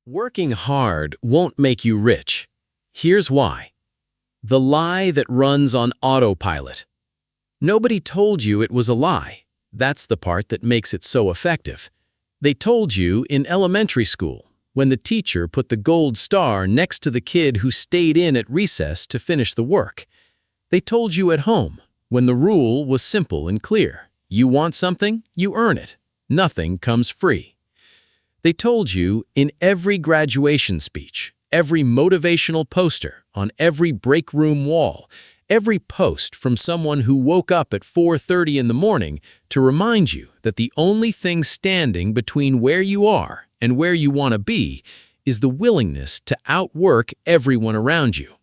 Working hard won't make you rich. Here's why. The lie that runs on autopilot. Nobody told you it was a lie. That's the part that makes it so effective. They told you in elementary school, when the teacher put the gold star next to the kid who stayed in at recess to finish the work. They told you at home, when the rule was simple and clear. You want something, you earn it. Nothing comes free. They told you in every graduation speech, every motivational poster, on every break room wall, every post from someone who woke up at 4:30 in the morning to remind you that the only thing standing between where you are and where you want to be is the willingness to outwork everyone around you.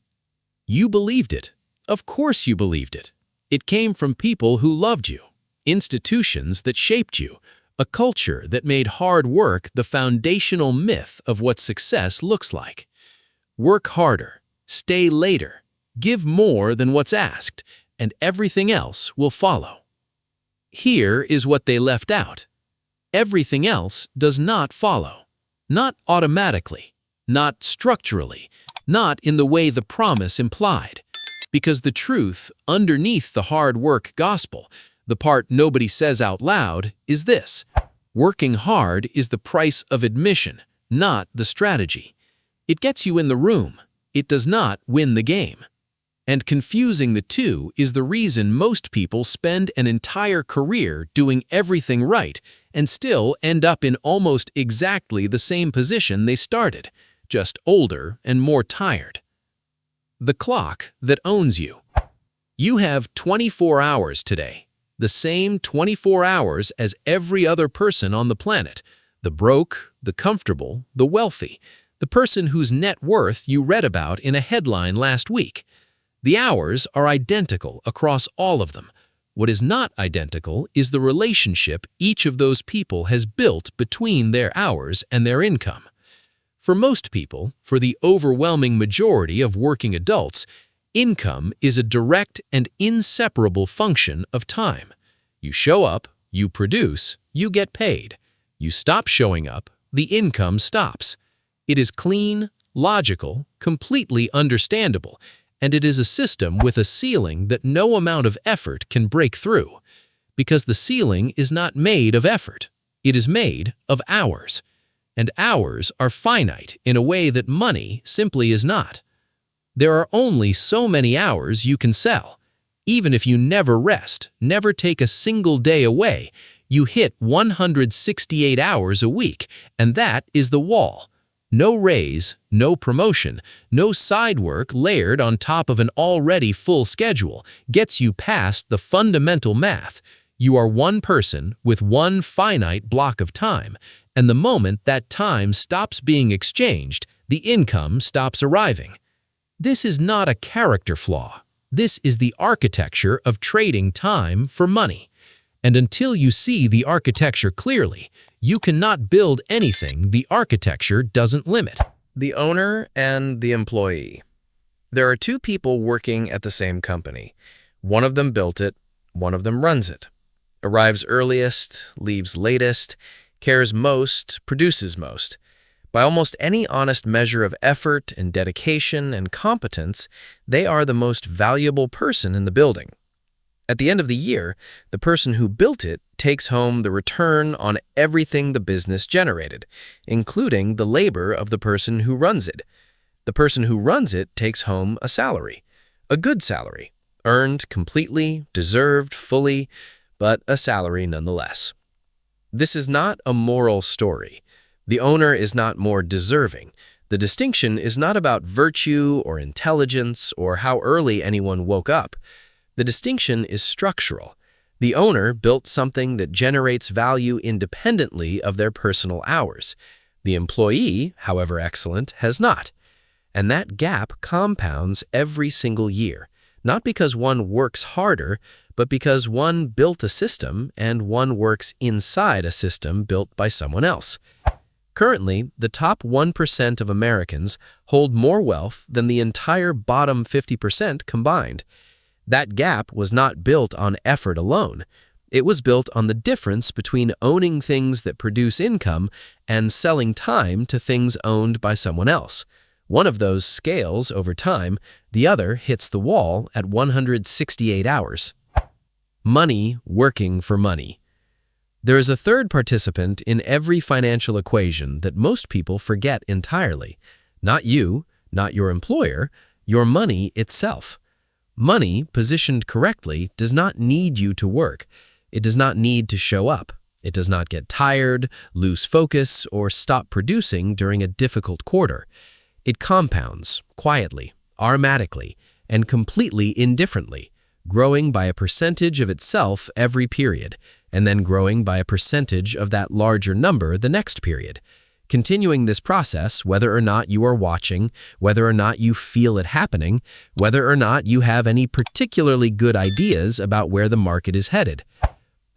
You believed it. Of course you believed it. It came from people who loved you, institutions that shaped you, a culture that made hard work the foundational myth of what success looks like. Work harder, stay later, give more than what's asked, and everything else will follow. Here is what they left out. Everything else does not follow. Not automatically, not structurally, not in the way the promise implied. Because the truth underneath the hard work gospel, the part nobody says out loud, is this. Working hard is the price of admission, not the strategy. It gets you in the room. It does not win the game. And confusing the two is the reason most people spend an entire career doing everything right and still end up in almost exactly the same position they started, just older and more tired. The clock that owns you. You have 24 hours today. The same 24 hours as every other person on the planet, the broke, the comfortable, the wealthy, the person whose net worth you read about in a headline last week. The hours are identical across all of them. What is not identical is the relationship each of those people has built between their hours and their income. For most people, for the overwhelming majority of working adults, income is a direct and inseparable function of time. You show up, you produce, you get paid. You stop showing up, the income stops. It is clean, logical, completely understandable, and it is a system with a ceiling that no amount of effort can break through. Because the ceiling is not made of effort. It is made of hours. And hours are finite in a way that money simply is not. There are only so many hours you can sell. Even if you never rest, never take a single day away, you hit 168 hours a week, and that is the wall. No raise, no promotion, no side work layered on top of an already full schedule gets you past the fundamental math. You are one person with one finite block of time, and the moment that time stops being exchanged, the income stops arriving. This is not a character flaw. This is the architecture of trading time for money. And until you see the architecture clearly, you cannot build anything the architecture doesn't limit. The owner and the employee. There are two people working at the same company. One of them built it, one of them runs it. Arrives earliest, leaves latest, cares most, produces most. By almost any honest measure of effort and dedication and competence, they are the most valuable person in the building. At the end of the year, the person who built it takes home the return on everything the business generated, including the labor of the person who runs it. The person who runs it takes home a salary, a good salary, earned completely, deserved fully, but a salary nonetheless. This is not a moral story. The owner is not more deserving. The distinction is not about virtue or intelligence or how early anyone woke up. The distinction is structural. The owner built something that generates value independently of their personal hours. The employee, however excellent, has not. And that gap compounds every single year, not because one works harder, but because one built a system and one works inside a system built by someone else. Currently, the top 1% of Americans hold more wealth than the entire bottom 50% combined. That gap was not built on effort alone. It was built on the difference between owning things that produce income and selling time to things owned by someone else. One of those scales over time, the other hits the wall at 168 hours. Money working for money. There is a third participant in every financial equation that most people forget entirely. Not you, not your employer, your money itself. Money, positioned correctly, does not need you to work. It does not need to show up. It does not get tired, lose focus, or stop producing during a difficult quarter. It compounds quietly, aromatically, and completely indifferently, growing by a percentage of itself every period, and then growing by a percentage of that larger number the next period. Continuing this process, whether or not you are watching, whether or not you feel it happening, whether or not you have any particularly good ideas about where the market is headed.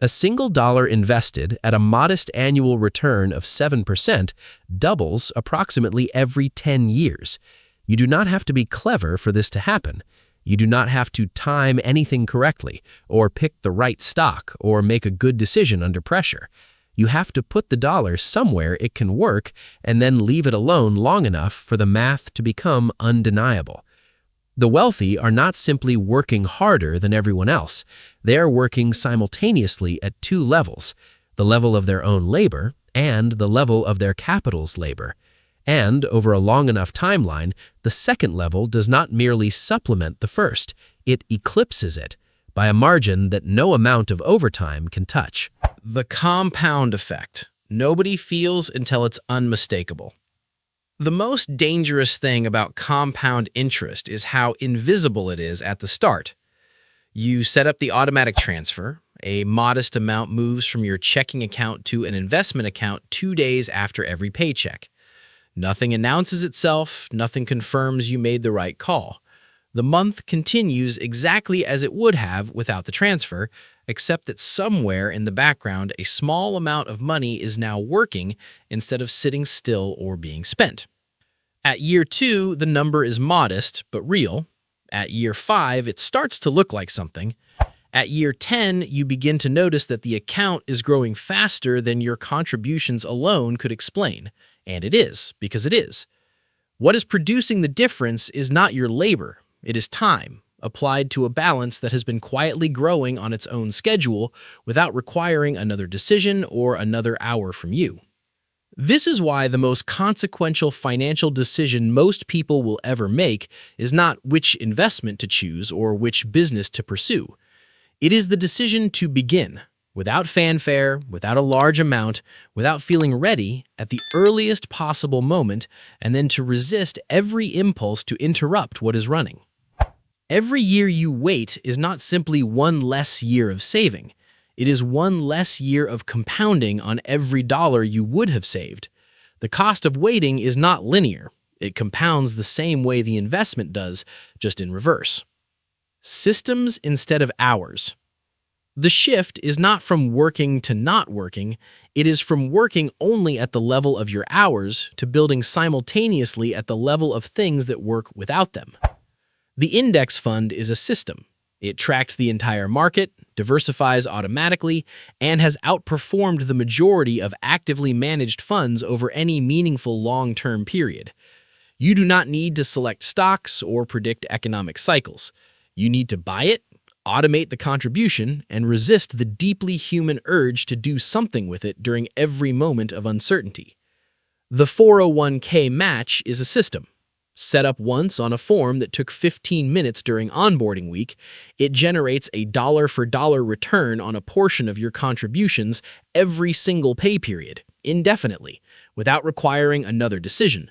A single dollar invested at a modest annual return of 7% doubles approximately every 10 years. You do not have to be clever for this to happen. You do not have to time anything correctly, or pick the right stock, or make a good decision under pressure. You have to put the dollar somewhere it can work and then leave it alone long enough for the math to become undeniable. The wealthy are not simply working harder than everyone else. They are working simultaneously at two levels, the level of their own labor and the level of their capital's labor. And over a long enough timeline, the second level does not merely supplement the first, it eclipses it by a margin that no amount of overtime can touch. The compound effect. Nobody feels until it's unmistakable. The most dangerous thing about compound interest is how invisible it is at the start. You set up the automatic transfer. A modest amount moves from your checking account to an investment account 2 days after every paycheck. Nothing announces itself, nothing confirms you made the right call. The month continues exactly as it would have without the transfer, except that somewhere in the background a small amount of money is now working instead of sitting still or being spent. At year 2, the number is modest but real. At year 5, it starts to look like something. At year 10, you begin to notice that the account is growing faster than your contributions alone could explain. And it is, because it is. What is producing the difference is not your labor. It is time, applied to a balance that has been quietly growing on its own schedule without requiring another decision or another hour from you. This is why the most consequential financial decision most people will ever make is not which investment to choose or which business to pursue. It is the decision to begin, without fanfare, without a large amount, without feeling ready at the earliest possible moment, and then to resist every impulse to interrupt what is running. Every year you wait is not simply one less year of saving. It is one less year of compounding on every dollar you would have saved. The cost of waiting is not linear. It compounds the same way the investment does, just in reverse. Systems instead of hours. The shift is not from working to not working. It is from working only at the level of your hours to building simultaneously at the level of things that work without them. The index fund is a system. It tracks the entire market, diversifies automatically, and has outperformed the majority of actively managed funds over any meaningful long-term period. You do not need to select stocks or predict economic cycles. You need to buy it, automate the contribution, and resist the deeply human urge to do something with it during every moment of uncertainty. The 401k match is a system. Set up once on a form that took 15 minutes during onboarding week, it generates a dollar-for-dollar return on a portion of your contributions every single pay period, indefinitely, without requiring another decision.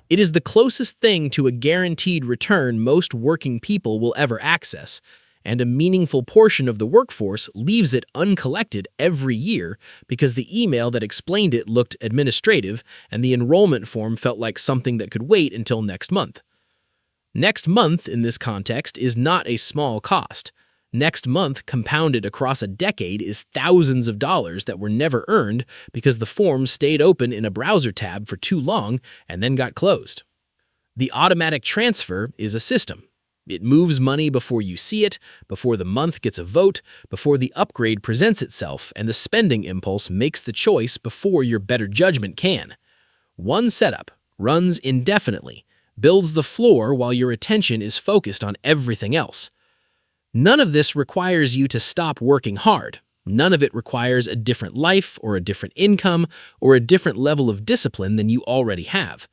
It is the closest thing to a guaranteed return most working people will ever access, and a meaningful portion of the workforce leaves it uncollected every year because the email that explained it looked administrative and the enrollment form felt like something that could wait until next month. Next month, in this context, is not a small cost. Next month, compounded across a decade, is thousands of dollars that were never earned because the form stayed open in a browser tab for too long and then got closed. The automatic transfer is a system. It moves money before you see it, before the month gets a vote, before the upgrade presents itself, and the spending impulse makes the choice before your better judgment can. One setup runs indefinitely, builds the floor while your attention is focused on everything else. None of this requires you to stop working hard. None of it requires a different life or a different income or a different level of discipline than you already have.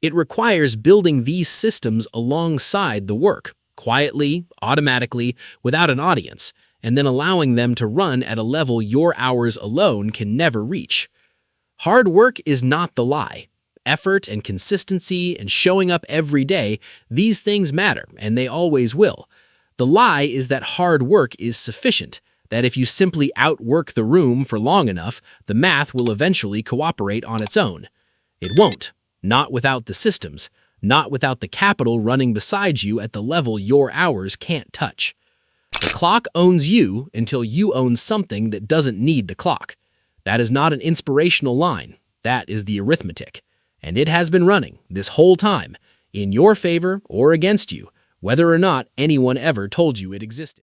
It requires building these systems alongside the work, quietly, automatically, without an audience, and then allowing them to run at a level your hours alone can never reach. Hard work is not the lie. Effort and consistency and showing up every day, these things matter, and they always will. The lie is that hard work is sufficient, that if you simply outwork the room for long enough, the math will eventually cooperate on its own. It won't. Not without the systems, not without the capital running beside you at the level your hours can't touch. The clock owns you until you own something that doesn't need the clock. That is not an inspirational line. That is the arithmetic. And it has been running this whole time, in your favor or against you, whether or not anyone ever told you it existed.